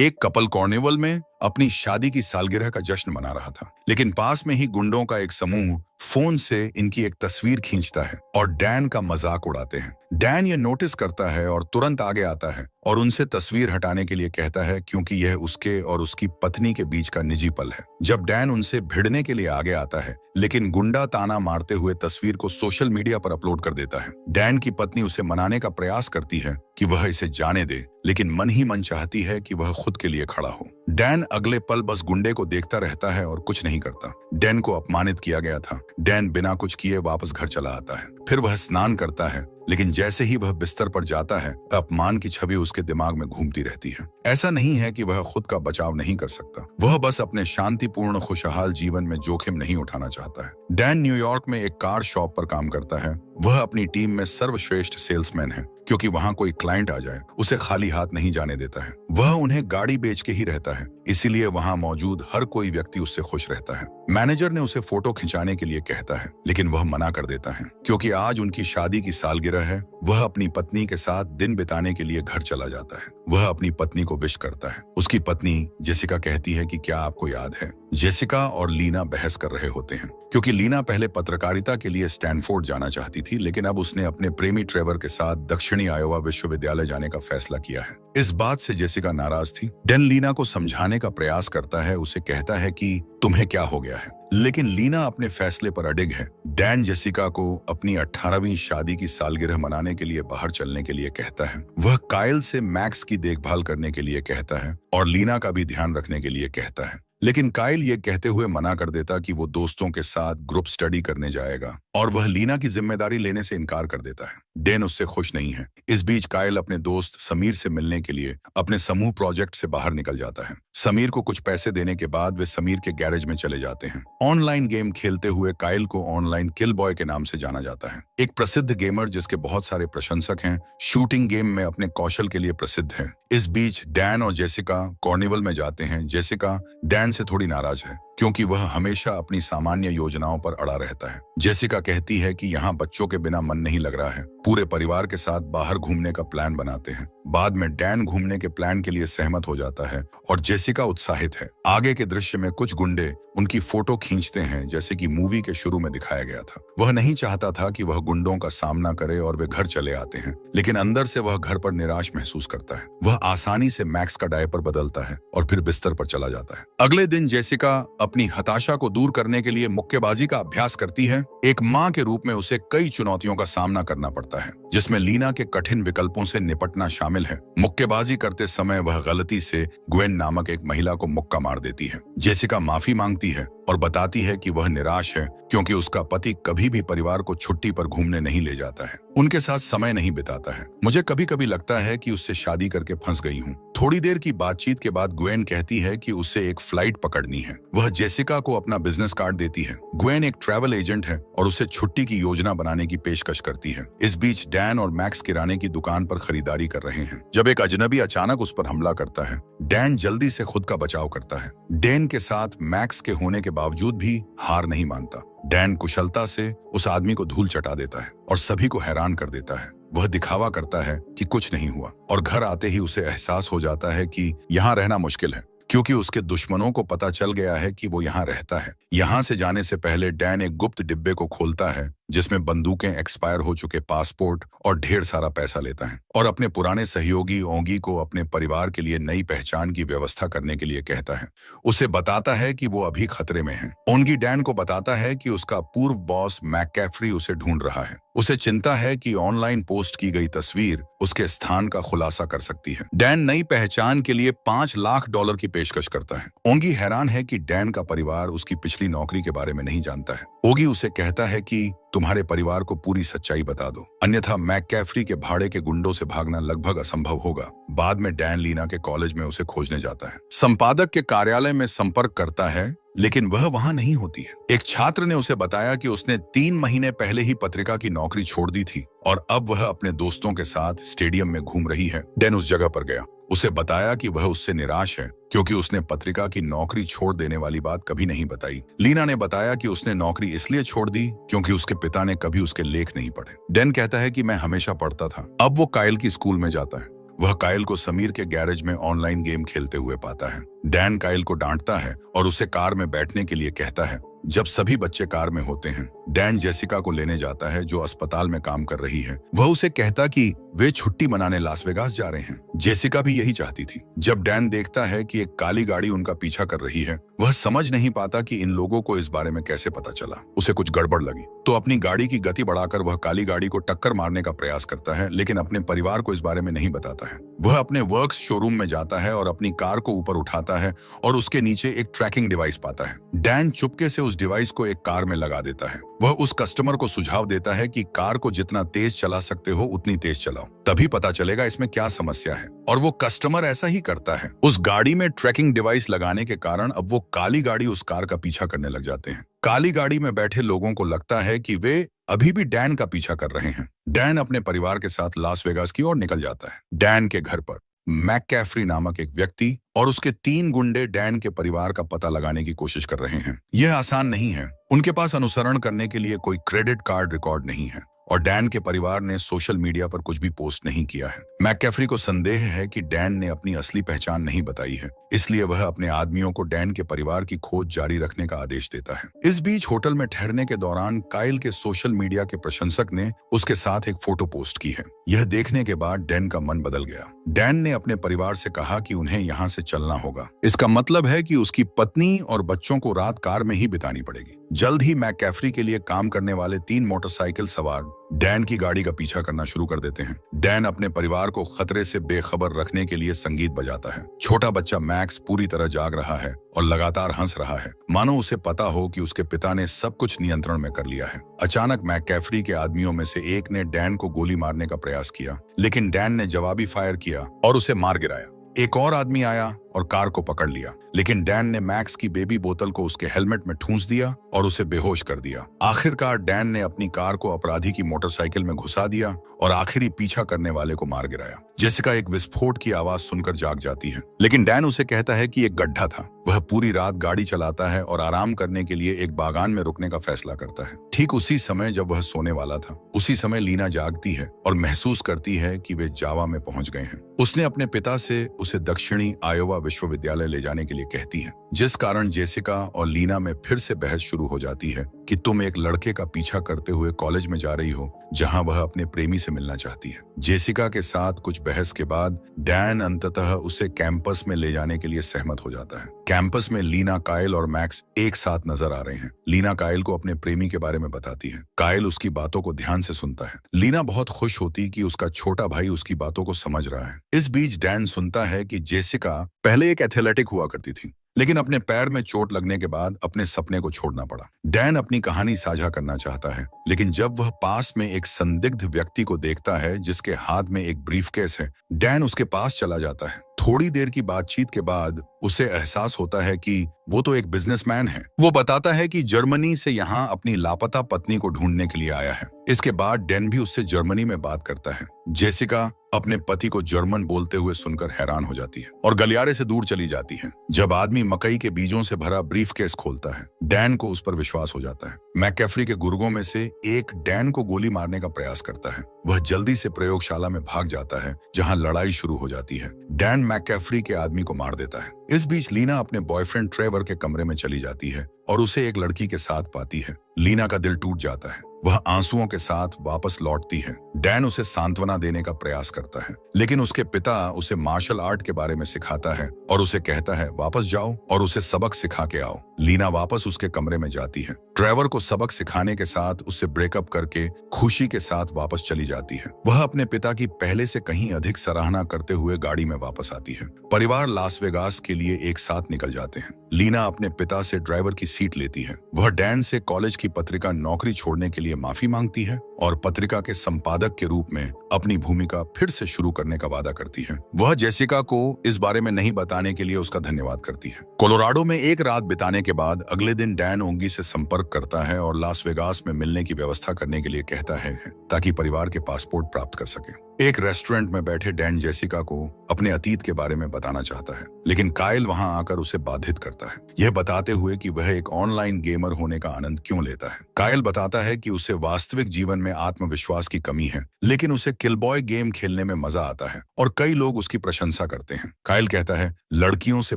एक couple carnival में अपनी शादी की सालगिरह का जश्न मना रहा था, लेकिन पास में ही गुंडों का एक समूह फोन से इनकी एक तस्वीर खींचता है और डैन का मजाक उड़ाते हैं। डैन ये नोटिस करता है और तुरंत आगे आता है और उनसे तस्वीर हटाने के लिए कहता है, क्योंकि यह उसके और उसकी पत्नी के बीच का निजी पल है। जब डैन उनसे भिड़ने के लिए आगे आता है, लेकिन गुंडा ताना मारते हुए तस्वीर को सोशल मीडिया पर अपलोड कर देता है। डैन की पत्नी उसे मनाने का प्रयास करती है कि वह इसे जाने दे, लेकिन मन ही मन चाहती है कि वह खुद के लिए खड़ा हो। डैन अगले पल बस गुंडे को देखता रहता है और कुछ नहीं करता। डैन को अपमानित किया गया था। डैन बिना कुछ किए वापस घर चला आता है। फिर वह स्नान करता है, लेकिन जैसे ही वह बिस्तर पर जाता है, अपमान की छवि उसके दिमाग में घूमती रहती है। ऐसा नहीं है कि वह खुद का बचाव नहीं कर सकता, वह बस अपने शांतिपूर्ण खुशहाल जीवन में जोखिम नहीं उठाना चाहता है। डैन न्यूयॉर्क में एक कार शॉप पर काम करता है। वह अपनी टीम में सर्वश्रेष्ठ सेल्समैन है, क्योंकि वहां कोई क्लाइंट आ जाए उसे खाली हाथ नहीं जाने देता है। वह उन्हें गाड़ी बेच के ही रहता है, इसीलिए वहां मौजूद हर कोई व्यक्ति उससे खुश रहता है। मैनेजर ने उसे फोटो खिंचाने के लिए कहता है, लेकिन वह मना कर देता है, क्योंकि आज उनकी शादी की सालगिरह है। वह अपनी पत्नी के साथ दिन बिताने के लिए घर चला जाता है। वह अपनी पत्नी को विश करता है। उसकी पत्नी जेसिका कहती है कि क्या आपको याद है? जेसिका और लीना बहस कर रहे होते हैं, क्योंकि लीना पहले पत्रकारिता के लिए स्टैनफोर्ड जाना चाहती थी, लेकिन अब उसने अपने प्रेमी ट्रेवर के साथ दक्षिणी आयोवा विश्वविद्यालय जाने का फैसला किया है। इस बात से जेसिका नाराज थी। डैन लीना को समझाने का प्रयास करता है, उसे कहता है कि तुम्हें क्या हो गया है, लेकिन लीना अपने फैसले पर अडिग है। डैन जेसिका को अपनी 18वीं शादी की सालगिरह मनाने के लिए बाहर चलने के लिए कहता है। वह काइल से मैक्स की देखभाल करने के लिए कहता है और लीना का भी ध्यान रखने के लिए कहता है, लेकिन काइल ये कहते हुए मना कर देता कि वो दोस्तों के साथ ग्रुप स्टडी करने जाएगा और वह लीना की जिम्मेदारी लेने से इनकार कर देता है। डैन उससे खुश नहीं है। इस बीच काइल अपने दोस्त समीर से मिलने के लिए अपने समूह प्रोजेक्ट से बाहर निकल जाता है। समीर को कुछ पैसे देने के बाद वे समीर के गैरेज में चले जाते हैं। ऑनलाइन गेम खेलते हुए काइल को ऑनलाइन किल बॉय के नाम से जाना जाता है, एक प्रसिद्ध गेमर जिसके बहुत सारे प्रशंसक हैं। शूटिंग गेम में अपने कौशल के लिए प्रसिद्ध है। इस बीच डैन और जेसिका कॉर्निवल में जाते हैं। जेसिका डैन से थोड़ी नाराज है, क्योंकि वह हमेशा अपनी सामान्य योजनाओं पर अड़ा रहता है। जेसिका कहती है कि यहाँ बच्चों के बिना मन नहीं लग रहा है। पूरे परिवार के साथ बाहर घूमने का प्लान बनाते हैं। बाद में डैन घूमने के प्लान के लिए सहमत हो जाता है और जेसिका उत्साहित है। आगे के दृश्य में कुछ गुंडे उनकी फोटो खींचते हैं, जैसे कि मूवी के शुरू में दिखाया गया था। वह नहीं चाहता था कि वह गुंडों का सामना करे और वे घर चले आते हैं, लेकिन अंदर से वह घर पर निराश महसूस करता है। वह आसानी से मैक्स का डायपर बदलता है और फिर बिस्तर पर चला जाता है। अगले दिन जेसिका अपनी हताशा को दूर करने के लिए मुक्केबाजी का अभ्यास करती है। एक माँ के रूप में उसे कई चुनौतियों का सामना करना पड़ता है, जिसमें लीना के कठिन विकल्पों से निपटना शामिल है। मुक्केबाजी करते समय वह गलती से ग्वेन नामक एक महिला को मुक्का मार देती है। जेसिका माफी मांगती है और बताती है कि वह निराश है, क्योंकि उसका पति कभी भी परिवार को छुट्टी पर घूमने नहीं ले जाता है, उनके साथ समय नहीं बिताता है। मुझे कभी कभी लगता है कि उससे शादी करके फंस गई हूँ। थोड़ी देर की बातचीत के बाद ग्वेन कहती है कि उसे एक फ्लाइट पकड़नी है। वह जेसिका को अपना बिजनेस कार्ड देती है। ग्वेन एक ट्रैवल एजेंट है और उसे छुट्टी की योजना बनाने की पेशकश करती है। इस बीच डैन और मैक्स किराने की दुकान पर खरीदारी कर रहे हैं, जब एक अजनबी अचानक उस पर हमला करता है। डैन जल्दी से खुद का बचाव करता है। डैन के साथ मैक्स के होने के बावजूद भी हार नहीं मानता। डैन कुशलता से उस आदमी को धूल चटा देता है और सभी को हैरान कर देता है। वह दिखावा करता है कि कुछ नहीं हुआ और घर आते ही उसे एहसास हो जाता है कि यहाँ रहना मुश्किल है, क्योंकि उसके दुश्मनों को पता चल गया है कि वो यहाँ रहता है। यहाँ से जाने से पहले डैन एक गुप्त डिब्बे को खोलता है, जिसमें बंदूकें, एक्सपायर हो चुके पासपोर्ट और ढेर सारा पैसा लेता है और अपने पुराने सहयोगी ओंगी को अपने परिवार के लिए नई पहचान की व्यवस्था करने के लिए कहता है। उसे बताता है कि वो अभी खतरे में है। ओंगी डैन को बताता है कि उसका पूर्व बॉस मैककैफरी उसे ढूंढ रहा है। उसे चिंता है कि ऑनलाइन पोस्ट की गई तस्वीर उसके स्थान का खुलासा कर सकती है। डैन नई पहचान के लिए $5 लाख की पेशकश करता है। ओंगी हैरान है कि डैन का परिवार उसकी पिछली नौकरी के बारे में नहीं जानता है। ओगी उसे कहता है कि तुम्हारे परिवार को पूरी सच्चाई बता दो, अन्यथा मैककैफरी के भाड़े के गुंडों से भागना लगभग असंभव होगा। बाद में डैन लीना के कॉलेज में उसे खोजने जाता है। संपादक के कार्यालय में संपर्क करता है, लेकिन वह वहां नहीं होती है। एक छात्र ने उसे बताया कि उसने 3 महीने पहले ही पत्रिका की नौकरी छोड़ दी थी और अब वह अपने दोस्तों के साथ स्टेडियम में घूम रही है। डैन उस जगह पर गया। उसे बताया कि वह उससे निराश है, क्योंकि उसने पत्रिका की नौकरी छोड़ देने वाली बात कभी नहीं बताई। लीना ने बताया कि उसने नौकरी इसलिए छोड़ दी क्योंकि उसके पिता ने कभी उसके लेख नहीं पढ़े। डैन कहता है कि मैं हमेशा पढ़ता था। अब वो काइल की स्कूल में जाता है। वह काइल को समीर के गैरेज में ऑनलाइन गेम खेलते हुए पाता है। डैन काइल को डांटता है और उसे कार में बैठने के लिए कहता है। जब सभी बच्चे कार में होते हैं, डैन जेसिका को लेने जाता है जो अस्पताल में काम कर रही है। वह उसे कहता कि वे छुट्टी मनाने लास वेगास जा रहे हैं। जेसिका भी यही चाहती थी। जब डैन देखता है कि एक काली गाड़ी उनका पीछा कर रही है, वह समझ नहीं पाता कि इन लोगों को इस बारे में कैसे पता चला। उसे कुछ गड़बड़ लगी तो अपनी गाड़ी की गति बढ़ाकर वह काली गाड़ी को टक्कर मारने का प्रयास करता है, लेकिन अपने परिवार को इस बारे में नहीं बताता है। वह अपने वर्क्स शोरूम में जाता है और अपनी कार को ऊपर उठाता है और उसके नीचे एक ट्रैकिंग डिवाइस पाता है। डैन चुपके से उस डिवाइस को एक कार में लगा देता है। वह उस कस्टमर को सुझाव देता है कि कार को जितना तेज चला सकते हो उतनी तेज चलाओ, तभी पता चलेगा इसमें क्या समस्या है। और वो कस्टमर ऐसा ही करता है। उस गाड़ी में ट्रैकिंग डिवाइस लगाने के कारण अब वो काली गाड़ी उस कार का पीछा करने लग जाते हैं। काली गाड़ी में बैठे लोगों को लगता है कि वे अभी भी डैन का पीछा कर रहे हैं। डैन अपने परिवार के साथ लास वेगास की ओर निकल जाता है। डैन के घर पर मैककैफरी नामक एक व्यक्ति और उसके 3 गुंडे डैन के परिवार का पता लगाने की कोशिश कर रहे हैं। यह आसान नहीं है। उनके पास अनुसरण करने के लिए कोई क्रेडिट कार्ड रिकॉर्ड नहीं है और डैन के परिवार ने सोशल मीडिया पर कुछ भी पोस्ट नहीं किया है। मैककैफरी को संदेह है कि डैन ने अपनी असली पहचान नहीं बताई है, इसलिए वह अपने आदमियों को डैन के परिवार की खोज जारी रखने का आदेश देता है। इस बीच होटल में ठहरने के दौरान काइल के सोशल मीडिया के प्रशंसक ने उसके साथ एक फोटो पोस्ट की है। यह देखने के बाद डैन का मन बदल गया। डैन ने अपने परिवार से कहा कि उन्हें यहाँ से चलना होगा। इसका मतलब है कि उसकी पत्नी और बच्चों को रात कार में ही बितानी पड़ेगी। जल्द ही मैककैफरी के लिए काम करने वाले 3 मोटरसाइकिल सवार डैन की गाड़ी का पीछा करना शुरू कर देते हैं। डैन अपने परिवार को खतरे से बेखबर रखने के लिए संगीत बजाता है। छोटा बच्चा मैक्स पूरी तरह जाग रहा है और लगातार हंस रहा है, मानो उसे पता हो कि उसके पिता ने सब कुछ नियंत्रण में कर लिया है। अचानक मैककैफरी के आदमियों में से एक ने डैन को गोली मारने का प्रयास किया, लेकिन डैन ने जवाबी फायर किया और उसे मार गिराया। एक और आदमी आया और कार को पकड़ लिया, लेकिन डैन ने मैक्स की बेबी बोतल को उसके हेलमेट में ठूंस दिया और उसे बेहोश कर दिया। आखिरकार डैन ने अपनी कार को अपराधी की मोटरसाइकिल में घुसा दिया और आखिरी पीछा करने वाले को मार गिराया। जेसिका एक विस्फोट की आवाज सुनकर जाग जाती है, लेकिन डैन उसे कहता है कि एक गड्ढा था। वह पूरी रात गाड़ी चलाता है और आराम करने के लिए एक बागान में रुकने का फैसला करता है। ठीक उसी समय जब वह सोने वाला था, उसी समय लीना जागती है और महसूस करती है कि वे जावा में पहुंच गए हैं। उसने अपने पिता से उसे दक्षिणी आयोवा विश्वविद्यालय ले जाने के लिए कहती है, जिस कारण जेसिका और लीना में फिर से बहस शुरू हो जाती है कि तुम एक लड़के का पीछा करते हुए कॉलेज में जा रही हो जहां वह अपने प्रेमी से मिलना चाहती है। जेसिका के साथ कुछ बहस के बाद डैन अंततः उसे कैंपस में ले जाने के लिए सहमत हो जाता है। कैंपस में लीना, काइल और मैक्स एक साथ नजर आ रहे हैं। लीना काइल को अपने प्रेमी के बारे में बताती है। काइल उसकी बातों को ध्यान से सुनता है। लीना बहुत खुश होती कि उसका छोटा भाई उसकी बातों को समझ रहा है। इस बीच डैन सुनता है कि जेसिका पहले एक एथलेटिक हुआ करती थी, लेकिन अपने पैर में चोट लगने के बाद अपने सपने को छोड़ना पड़ा। डैन अपनी कहानी साझा करना चाहता है, लेकिन जब वह पास में एक संदिग्ध व्यक्ति को देखता है जिसके हाथ में एक ब्रीफकेस है, डैन उसके पास चला जाता है। थोड़ी देर की बातचीत के बाद उसे एहसास होता है कि वो तो एक बिजनेसमैन है। वो बताता है कि जर्मनी से यहाँ अपनी लापता पत्नी को ढूंढने के लिए आया है। इसके बाद डैन भी उससे जर्मनी में बात करता है। जेसिका अपने पति को जर्मन बोलते हुए सुनकर हैरान हो जाती है और गलियारे से दूर चली जाती है। जब आदमी मकई के बीजों से भरा ब्रीफकेस खोलता है, डैन को उस पर विश्वास हो जाता है। मैककैफरी के गुर्गों में से एक डैन को गोली मारने का प्रयास करता है। वह जल्दी से प्रयोगशाला में भाग जाता है, जहां लड़ाई शुरू हो जाती है। डैन मैककैफरी के आदमी को मार देता है। इस बीच लीना अपने बॉयफ्रेंड ट्रेवर के कमरे में चली जाती है और उसे एक लड़की के साथ पाती है। लीना का दिल टूट जाता है। वह आंसुओं के साथ वापस लौटती है। डैन उसे सांत्वना देने का प्रयास करता है, लेकिन उसके पिता उसे मार्शल आर्ट के बारे में सिखाता है और उसे कहता है वापस जाओ और उसे सबक सिखा के आओ। लीना वापस उसके कमरे में जाती है। ट्रेवर को सबक सिखाने के साथ उससे ब्रेकअप करके खुशी के साथ वापस चली जाती है। वह अपने पिता की पहले से कहीं अधिक सराहना करते हुए गाड़ी में वापस आती है। परिवार लास वेगास के लिए एक साथ निकल जाते हैं। लीना अपने पिता से ड्राइवर की सीट लेती है। वह डैन से कॉलेज की पत्रिका नौकरी छोड़ने के लिए माफी मांगती है और पत्रिका के संपादक के रूप में अपनी भूमिका फिर से शुरू करने का वादा करती है। वह जेसिका को इस बारे में नहीं बताने के लिए उसका धन्यवाद करती है। कोलोराडो में एक रात बिताने के बाद अगले दिन डैन ओंगी से संपर्क करता है और लास वेगास में मिलने की व्यवस्था करने के लिए कहता है ताकि परिवार के पासपोर्ट प्राप्त कर सके। एक रेस्टोरेंट में बैठे डैन जेसिका को अपने अतीत के बारे में बताना चाहता है, लेकिन काइल वहां आकर उसे बाधित करता है, यह बताते हुए कि वह एक ऑनलाइन गेमर होने का आनंद क्यों लेता है। काइल बताता है कि उसे वास्तविक जीवन में आत्मविश्वास की कमी है, लेकिन उसे किलबॉय गेम खेलने में मजा आता है और कई लोग उसकी प्रशंसा करते हैं। काइल कहता है, लड़कियों से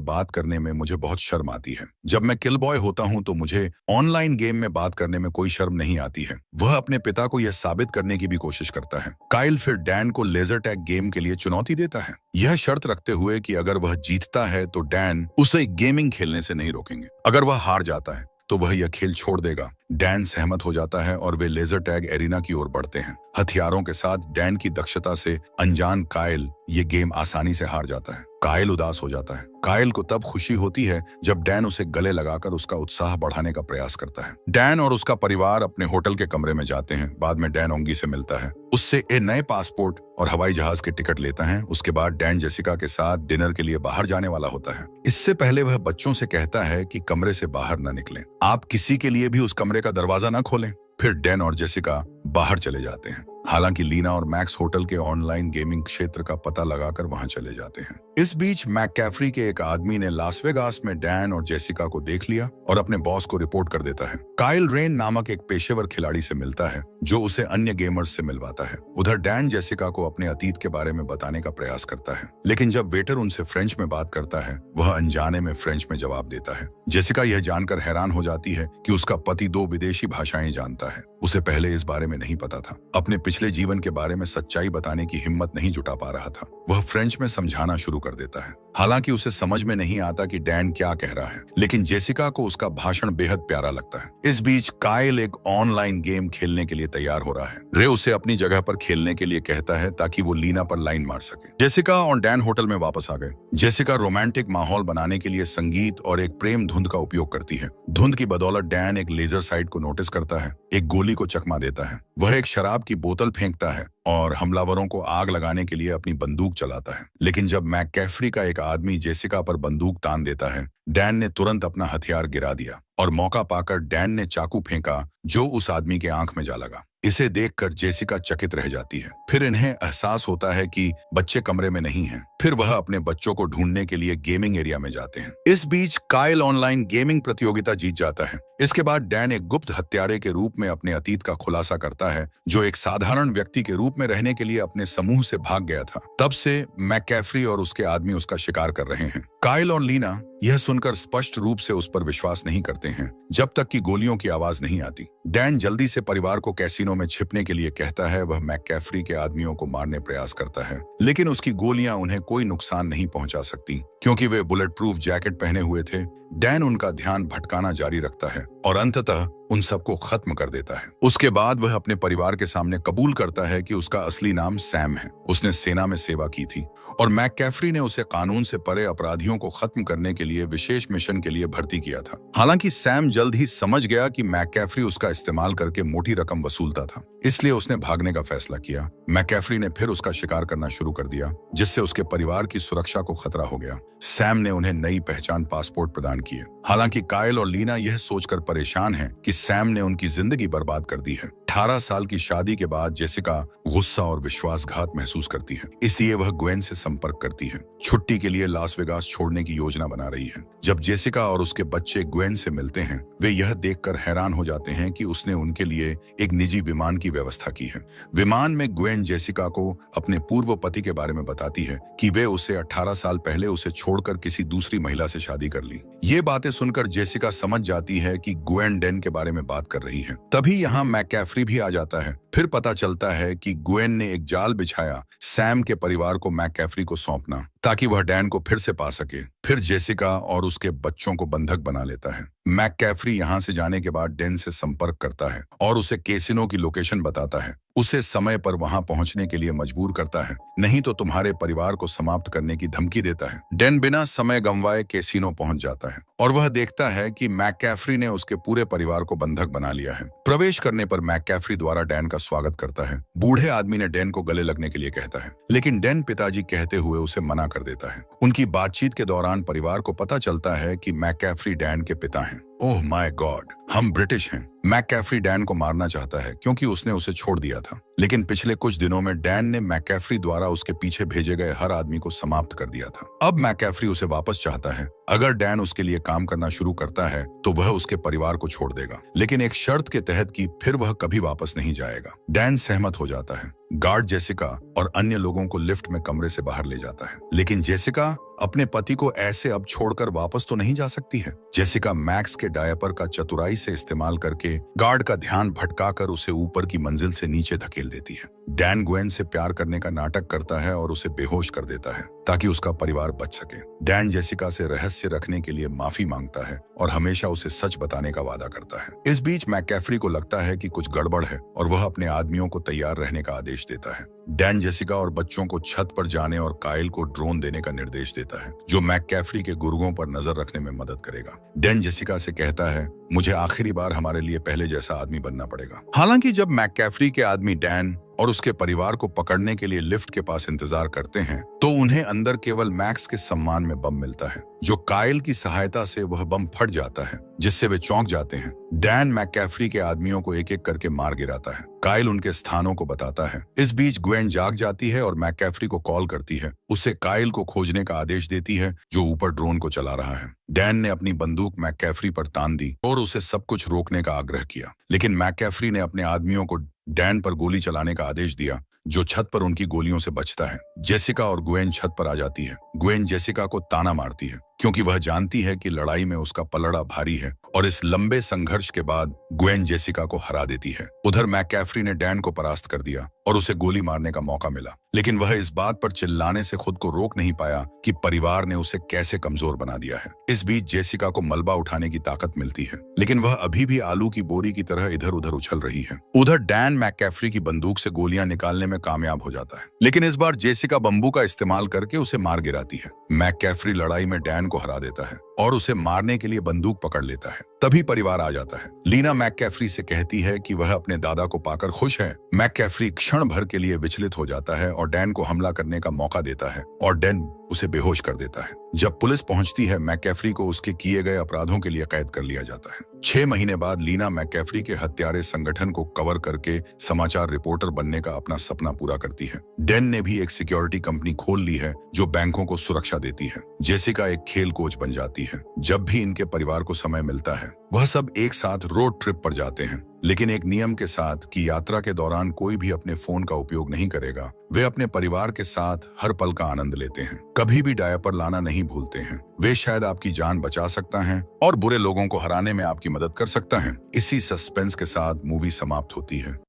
बात करने में मुझे बहुत शर्म आती है। जब मैं किलबॉय होता हूं तो मुझे ऑनलाइन गेम में बात करने में कोई शर्म नहीं आती है। वह अपने पिता को यह साबित करने की भी कोशिश करता है। काइल फिर डैन को लेजर टैग गेम के लिए चुनौती देता है, यह शर्त रखते हुए कि अगर वह जीतता है तो डैन उसे गेमिंग खेलने से नहीं रोकेंगे। अगर वह हार जाता है तो वह यह खेल छोड़ देगा। डैन सहमत हो जाता है और वे लेजर टैग एरिना की ओर बढ़ते हैं। हथियारों के साथ डैन की दक्षता से अनजान काइल ये गेम आसानी से हार जाता है। काइल उदास हो जाता है। काइल को तब खुशी होती है जब डैन उसे गले लगाकर उसका उत्साह बढ़ाने का प्रयास करता है। डैन और उसका परिवार अपने होटल के कमरे में जाते हैं। बाद में डैन ओंगी से मिलता है, उससे एक नए पासपोर्ट और हवाई जहाज के टिकट लेता है। उसके बाद डैन जेसिका के साथ डिनर के लिए बाहर जाने वाला होता है। इससे पहले वह बच्चों से कहता है कि कमरे से बाहर न निकलें, आप किसी के लिए भी उस कमरे का दरवाजा न खोलें। फिर डैन और जेसिका बाहर चले जाते हैं। हालांकि लीना और मैक्स होटल के ऑनलाइन गेमिंग क्षेत्र का पता लगाकर वहां चले जाते हैं। इस बीच मैककैफरी के एक आदमी ने लास वेगास में डैन और जेसिका को देख लिया और अपने बॉस को रिपोर्ट कर देता है। काइल रेन नामक एक पेशेवर खिलाड़ी से मिलता है जो उसे अन्य गेमर्स से मिलवाता है। उधर डैन जेसिका को अपने अतीत के बारे में बताने का प्रयास करता है, लेकिन जब वेटर उनसे फ्रेंच में बात करता है वह अनजाने में फ्रेंच में जवाब देता है। जेसिका यह जानकर हैरान हो जाती है कि उसका पति 2 विदेशी भाषाएं जानता है। उसे पहले इस बारे में नहीं पता था। अपने पिछले जीवन के बारे में सच्चाई बताने की हिम्मत नहीं जुटा पा रहा था। वह फ्रेंच में समझाना शुरू कर देता है। हालांकि उसे समझ में नहीं आता कि डैन क्या कह रहा है, लेकिन जेसिका को उसका भाषण बेहद प्यारा लगता है। इस बीच काइल एक ऑनलाइन गेम खेलने के लिए तैयार हो रहा है। रे उसे अपनी जगह पर खेलने के लिए कहता है ताकि वो लीना पर लाइन मार सके। जेसिका और डैन होटल में वापस आ गए। जेसिका रोमांटिक माहौल बनाने के लिए संगीत और एक प्रेम धुंध का उपयोग करती है। धुंध की बदौलत डैन एक लेजर साइट को नोटिस करता है, एक गोली को चकमा देता है। वह एक शराब की बोतल फेंकता है और हमलावरों को आग लगाने के लिए अपनी बंदूक चलाता है। लेकिन जब मैककैफरी का एक आदमी जेसिका पर बंदूक तान देता है, डैन ने तुरंत अपना हथियार गिरा दिया और मौका पाकर डैन ने चाकू फेंका जो उस आदमी के आंख में जा लगा। इसे देखकर जेसिका चकित रह जाती है। फिर इन्हें एहसास होता है कि बच्चे कमरे में नहीं हैं। फिर वह अपने बच्चों को ढूंढने के लिए गेमिंग एरिया में जाते हैं। इस बीच काइल ऑनलाइन गेमिंग प्रतियोगिता जीत जाता है। इसके बाद डैन एक गुप्त हत्यारे के रूप में अपने अतीत का खुलासा करता है, जो एक साधारण व्यक्ति के रूप में रहने के लिए अपने समूह से भाग गया था। तब से मैककैफरी और उसके आदमी उसका शिकार कर रहे हैं। काइल और लीना यह सुनकर स्पष्ट रूप से उस पर विश्वास नहीं करते हैं जब तक कि गोलियों की आवाज नहीं आती। डैन जल्दी से परिवार को कैसीनो में छिपने के लिए कहता है। वह मैककैफरी के आदमियों को मारने प्रयास करता है, लेकिन उसकी गोलियां उन्हें कोई नुकसान नहीं पहुंचा सकती क्योंकि वे बुलेट प्रूफ जैकेट पहने हुए थे। डैन उनका ध्यान भटकाना जारी रखता है और अंततः उन सबको खत्म कर देता है। उसके बाद वह अपने परिवार के सामने कबूल करता है कि उसका असली नाम सैम है। उसने सेना में सेवा की थी और मैककैफरी ने उसे कानून से परे अपराधियों को खत्म करने के लिए विशेष मिशन के लिए भर्ती किया था। हालांकि सैम जल्द ही समझ गया कि मैककैफरी उसका इस्तेमाल करके मोटी रकम वसूलता था, इसलिए उसने भागने का फैसला किया। मैककैफरी ने फिर उसका शिकार करना शुरू कर दिया, जिससे उसके परिवार की सुरक्षा को खतरा हो गया। सैम ने उन्हें नई पहचान पासपोर्ट प्रदान किए। हालांकि काइल और लीना यह सोचकर परेशान हैं कि सैम ने उनकी जिंदगी बर्बाद कर दी है। 18 साल की शादी के बाद जेसिका गुस्सा और विश्वासघात महसूस करती है, इसलिए वह ग्वेन से संपर्क करती है। छुट्टी के लिए लास वेगास छोड़ने की योजना बना रही है। जब जेसिका और उसके बच्चे ग्वेन से मिलते हैं, वे यह देखकर हैरान हो जाते हैं कि उसने उनके लिए एक निजी विमान की व्यवस्था की है। विमान में ग्वेन जेसिका को अपने पूर्व पति के बारे में बताती है कि वे उसे 18 साल पहले उसे छोड़कर किसी दूसरी महिला से शादी कर ली। ये बातें सुनकर जेसिका समझ जाती है कि ग्वेन डैन के बारे में बात कर रही है। तभी यहाँ मैककैफरी भी आ जाता है। फिर पता चलता है कि ग्वेन ने एक जाल बिछाया सैम के परिवार को मैककैफरी को सौंपना ताकि वह डैन को फिर से पा सके। फिर जेसिका और उसके बच्चों को बंधक बना लेता है। मैककैफरी यहाँ से जाने के बाद डैन से संपर्क करता है और उसे कैसीनो की लोकेशन बताता है। उसे समय पर वहां पहुंचने के लिए मजबूर करता है, नहीं तो तुम्हारे परिवार को समाप्त करने की धमकी देता है। डैन बिना समय गंवाए कैसीनो पहुंच जाता है और वह देखता है कि मैककैफरी ने उसके पूरे परिवार को बंधक बना लिया है। प्रवेश करने पर मैककैफरी द्वारा डैन का स्वागत करता है। बूढ़े आदमी ने डैन को गले लगने के लिए कहता है, लेकिन डैन पिताजी कहते हुए उसे मना कर देता है। उनकी बातचीत के दौरान परिवार को पता चलता है कि मैककैफरी डैन के पिता हैं। ओह माय गॉड, हम ब्रिटिश हैं। मैककैफरी डैन को मारना चाहता है क्योंकि उसने उसे छोड़ दिया था। लेकिन पिछले कुछ दिनों में डैन ने मैककैफरी द्वारा उसके पीछे भेजे गए हर आदमी को समाप्त कर दिया था। अब मैककैफरी उसे वापस चाहता है। अगर डैन उसके लिए काम करना शुरू करता है तो वह उसके परिवार को छोड़ देगा, लेकिन एक शर्त के तहत कि फिर वह कभी वापस नहीं जाएगा। डैन सहमत हो जाता है। गार्ड जेसिका और अन्य लोगों को लिफ्ट में कमरे से बाहर ले जाता है, लेकिन जेसिका अपने पति को ऐसे अब छोड़कर वापस तो नहीं जा सकती है। जेसिका मैक्स के डायपर का चतुराई से इस्तेमाल करके गार्ड का ध्यान भटकाकर उसे ऊपर की मंजिल से नीचे धकेल देती है। डैन ग्वेन से प्यार करने का नाटक करता है और उसे बेहोश कर देता है ताकि उसका परिवार बच सके। डैन जेसिका से रहस्य रखने के लिए माफी मांगता है और हमेशा उसे सच बताने का वादा करता है। इस बीच मैककैफरी को लगता है कि कुछ गड़बड़ है और वह अपने आदमियों को तैयार रहने का आदेश देता है। डैन जेसिका और बच्चों को छत पर जाने और काइल को ड्रोन देने का निर्देश देता है, जो मैककैफरी के गुर्गों पर नजर रखने में मदद करेगा। डैन जेसिका से कहता है, मुझे आखिरी बार हमारे लिए पहले जैसा आदमी बनना पड़ेगा। हालांकि जब मैककैफरी के आदमी डैन और उसके परिवार को पकड़ने के लिए लिफ्ट के पास इंतजार करते हैं तो उन्हें अंदर केवल मैक्स के सम्मान में बम मिलता है, जो काइल की सहायता से वह बम फट जाता है, जिससे वे चौंक जाते हैं। डैन मैककैफरी के आदमियों को एक एक करके मार गिराता है। काइल उनके स्थानों को बताता है। इस बीच ग्वेन जाग जाती है और मैककैफरी को कॉल करती है। उसे काइल को खोजने का आदेश देती है, जो ऊपर ड्रोन को चला रहा है। डैन ने अपनी बंदूक मैककैफरी पर तान दी और उसे सब कुछ रोकने का आग्रह किया, लेकिन मैककैफरी ने अपने आदमियों को डैन पर गोली चलाने का आदेश दिया, जो छत पर उनकी गोलियों से बचता है। जेसिका और ग्वेन छत पर आ जाती है। ग्वेन जेसिका को ताना मारती है क्योंकि वह जानती है कि लड़ाई में उसका पलड़ा भारी है और इस लंबे संघर्ष के बाद ग्वेन जेसिका को हरा देती है। उधर मैककैफरी ने डैन को परास्त कर दिया और उसे गोली मारने का मौका मिला, लेकिन वह इस बात पर चिल्लाने से खुद को रोक नहीं पाया कि परिवार ने उसे कैसे कमजोर बना दिया है। इस बीच जेसिका को मलबा उठाने की ताकत मिलती है, लेकिन वह अभी भी आलू की बोरी की तरह इधर उधर उछल रही है। उधर डैन मैककैफरी की बंदूक से गोलियां निकालने में कामयाब हो जाता है, लेकिन इस बार जेसिका बंबू का इस्तेमाल करके उसे मार गिराती है। मैककैफरी लड़ाई में डैन को हरा देता है और उसे मारने के लिए बंदूक पकड़ लेता है। तभी परिवार आ जाता है। लीना मैककैफरी से कहती है कि वह अपने दादा को पाकर खुश है। मैककैफरी क्षण भर के लिए विचलित हो जाता है और डैन को हमला करने का मौका देता है और डैन उसे बेहोश कर देता है। जब पुलिस पहुंचती है, मैककैफरी को उसके किए गए अपराधों के लिए कैद कर लिया जाता है। 6 महीने बाद लीना मैककैफरी के हत्यारे संगठन को कवर करके समाचार रिपोर्टर बनने का अपना सपना पूरा करती है। डैन ने भी एक सिक्योरिटी कंपनी खोल ली है जो बैंकों को सुरक्षा देती है। जेसिका एक खेल कोच बन जाती है। जब भी इनके परिवार को समय मिलता है, वह सब एक साथ रोड ट्रिप पर जाते हैं, लेकिन एक नियम के साथ कि यात्रा के दौरान कोई भी अपने फोन का उपयोग नहीं करेगा। वे अपने परिवार के साथ हर पल का आनंद लेते हैं, कभी भी डायपर लाना नहीं भूलते हैं। वे शायद आपकी जान बचा सकता है और बुरे लोगों को हराने में आपकी मदद कर सकता है। इसी सस्पेंस के साथ मूवी समाप्त होती है।